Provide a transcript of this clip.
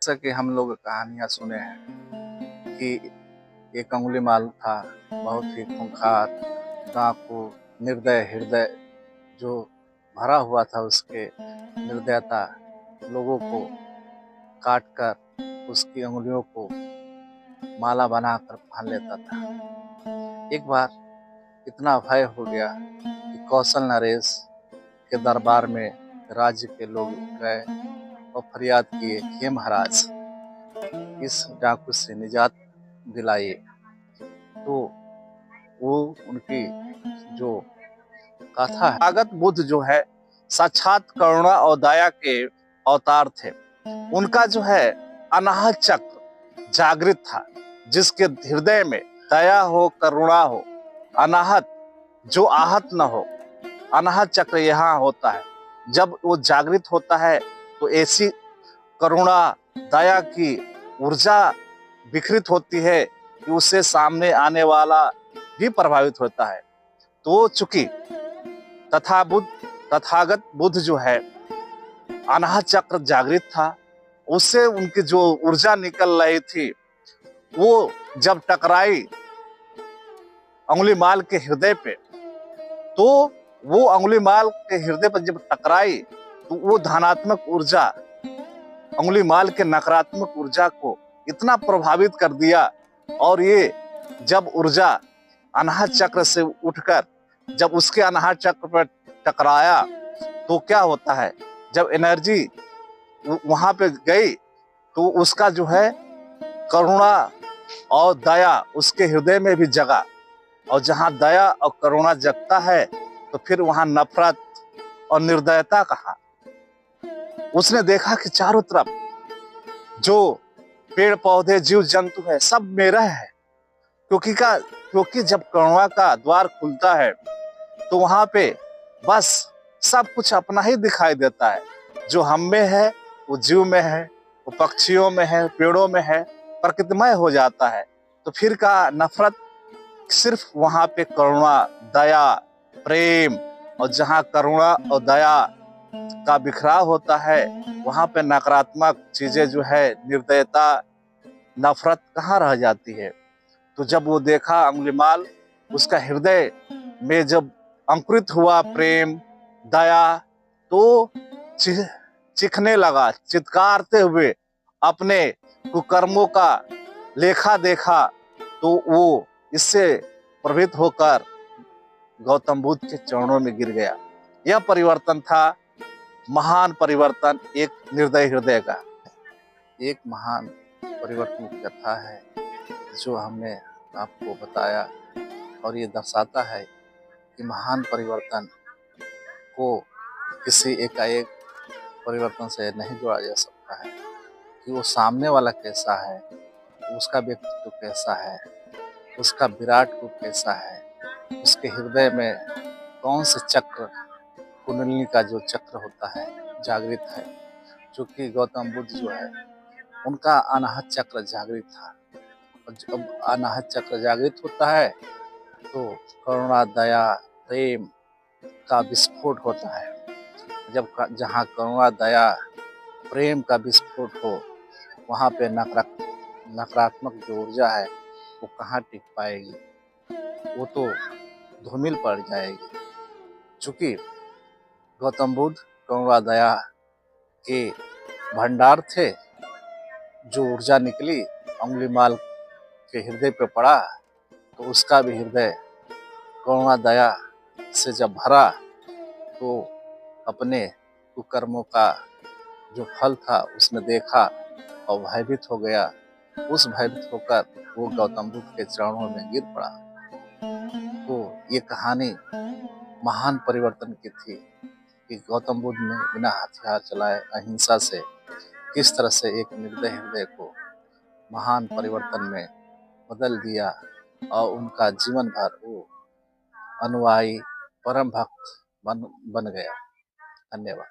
जैसा कि हम लोग कहानियाँ सुने हैं कि एक अंगुलीमाल था, बहुत ही खूंखार, डाकू, निर्दय हृदय जो भरा हुआ था उसके निर्दयता, लोगों को काट कर उसकी अंगुलियों को माला बनाकर पहन लेता था। एक बार इतना भय हो गया कि कौशल नरेश के दरबार में राज्य के लोग गए और फरियाद किए कि हे महाराज, इस डाकू से निजात दिलाइए। तो वो उनकी जो कथा है, तथागत बुद्ध जो है साक्षात करुणा और दया के अवतार थे। उनका जो है अनाहत चक्र जागृत था, जिसके हृदय में दया हो, करुणा हो, अनाहत जो आहत न हो, अनाहत चक्र यहाँ होता है। जब वो जागृत होता है तो ऐसी करुणा दया की ऊर्जा विकृत होती है कि उससे सामने आने वाला भी प्रभावित होता है। तो चूंकि तथागत बुद्ध जो है अनाहत चक्र जागृत था, उससे उनकी जो ऊर्जा निकल रही थी वो जब टकराई अंगुलीमाल के हृदय पे, तो वो अंगुलीमाल के हृदय पर जब टकराई तो वो धनात्मक ऊर्जा अंगुलीमाल के नकारात्मक ऊर्जा को इतना प्रभावित कर दिया। और ये जब ऊर्जा अनाहत चक्र से उठकर जब उसके अनाहत चक्र पर टकराया तो क्या होता है, जब एनर्जी वहां पे गई तो उसका जो है करुणा और दया उसके हृदय में भी जगा। और जहां दया और करुणा जगता है तो फिर वहां नफरत और निर्दयता कहाँ। उसने देखा कि चारों तरफ जो पेड़ पौधे जीव जंतु है सब मेरा है, क्योंकि जब करुणा का द्वार खुलता है तो वहां पे बस सब कुछ अपना ही दिखाई देता है। जो हम में है वो जीव में है, वो पक्षियों में है, पेड़ों में है, प्रकृतिमय हो जाता है। तो फिर का नफरत, सिर्फ वहां पे करुणा, दया, प्रेम। और जहां करुणा और दया का बिखराव होता है वहां पे नकारात्मक चीजें जो है निर्दयता, नफरत कहाँ रह जाती है। तो जब वो देखा अंगुलीमाल, उसका हृदय में जब अंकुरित हुआ प्रेम, दया, तो चिखने लगा, चित्कारते हुए अपने कुकर्मों का लेखा देखा। तो वो इससे प्रभावित होकर गौतम बुद्ध के चरणों में गिर गया। यह परिवर्तन था, महान परिवर्तन एक निर्दय हृदय का। एक महान परिवर्तन की कथा है जो हमने आपको बताया, और ये दर्शाता है कि महान परिवर्तन को किसी एकाएक परिवर्तन से नहीं जोड़ा जा सकता है, कि वो सामने वाला कैसा है, उसका व्यक्तित्व कैसा है, उसका विराट रूप कैसा है, उसके हृदय में कौन से चक्र, कुंडलिनी का जो चक्र होता है जागृत है। चूंकि गौतम बुद्ध जो है उनका अनाहत चक्र जागृत था, और जब अनाहत चक्र जागृत होता है तो करुणा, दया, प्रेम का विस्फोट होता है। जब जहाँ करुणा, दया, प्रेम का विस्फोट हो वहाँ पे नकारात्मक जो ऊर्जा है वो कहाँ टिक पाएगी, वो तो धूमिल पड़ जाएगी। चूंकि गौतम बुद्ध करुणा दया के भंडार थे, जो ऊर्जा निकली अंगुलीमाल के हृदय पे पड़ा तो उसका भी हृदय करुणा दया से जब भरा तो अपने कुकर्मों का जो फल था उसने देखा और भयभीत हो गया। उस भयभीत होकर वो गौतम बुद्ध के चरणों में गिर पड़ा। तो ये कहानी महान परिवर्तन की थी कि गौतम बुद्ध ने बिना हथियार चलाए अहिंसा से किस तरह से एक निर्दय हृदय को महान परिवर्तन में बदल दिया, और उनका जीवन भर वो अनुयायी परम भक्त बन गया। धन्यवाद।